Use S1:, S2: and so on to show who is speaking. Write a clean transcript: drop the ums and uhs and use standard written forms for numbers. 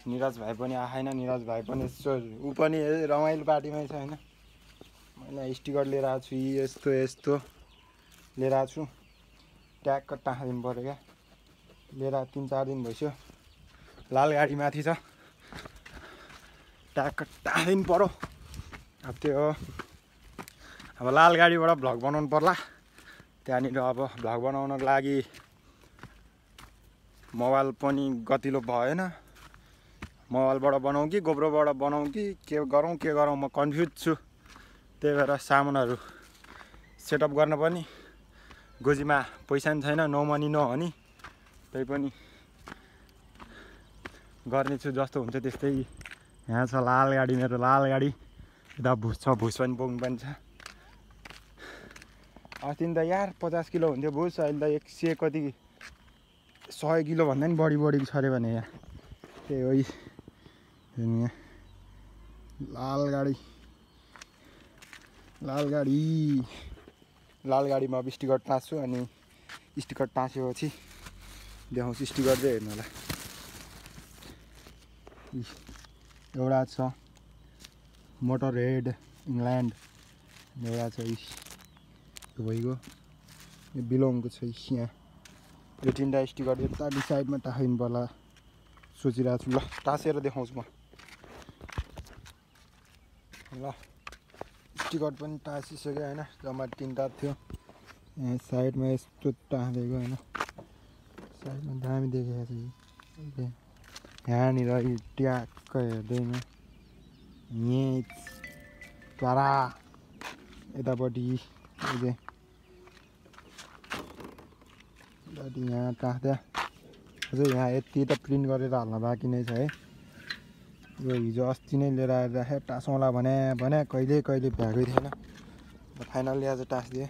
S1: निरज भाइ पनि आएन निरज भाइ पनि यसो ऊ पनि रमाइलो पार्टीमै छ हैन मैले स्टिकर लिएर आएको छु यस्तो यस्तो लिएर आएको छु ट्यागको टाँसिदिनु पर्यो क्या लिएर 3-4 दिन भइसक्यो लाल गाडी माथि छ ट्यागको टाँसिदिनु पर्यो अब त्यो हो अब लाल गाडीबाट भ्लग बनाउनु पर्ला त्यहाँनिर अब भ्लग बनाउनको लागि मोबाइल पनि गतिलो भएन मोबाइलबाट बनाऊ कि गोप्रोबाट बनाऊ कि के गरौँ म कन्फ्युज छु त्यही भएर सामानहरू सेटअप गर्न पनि गोजीमा पैसा नि छैन नो मनी नो हनी त्यही पनि गर्ने छु जस्तो हुन्छ त्यस्तै यहाँ छ लाल गाडी मेरो लाल गाडी यता भुस छ भुस पनि बोक्नु पनि छ अस्ति त यार 50 किलो हुन्थ्यो भुस अहिले त 100 कति 100 किलो भन्दा नि बढी छ अरे भने यहाँ त्यही हो यहाँ लाल गाडीमा अब स्टिकर टाँस्छु अनि स्टिकर टाँसेपछि देखाउँछु स्टिकर चाहिँ हेर्नु होला एउटा छ मोटर हेड इङ्ल्यान्ड एउटा छ भइगयो यो बिलोङको छ यहाँ यो 3टा स्टिकर यता साइडमा टाँसिनु पर्ला सोचिरहेको छु ल टाँसेर देखाउँछु म ल स्टिकर पनि टाँसिसक्यो होइन जम्मा 3टा थियो यहाँ साइडमा यस्तो टाँसेको होइन साइडमा दामी देखेको छ यहाँनिर ट्याक्क हेर्दैन यहाँ पारा यतापट्टि यहाँ टाँस्दा अझै यहाँ यति त प्रिन्ट गरेर हाल्न बाँकी नै छ है यो हिजो अस्ति नै लिएर आएर राखेँ टाँसौँला भने कहिले भ्याएकै थिएन फाइनल्ली आज टाँसिदिएँ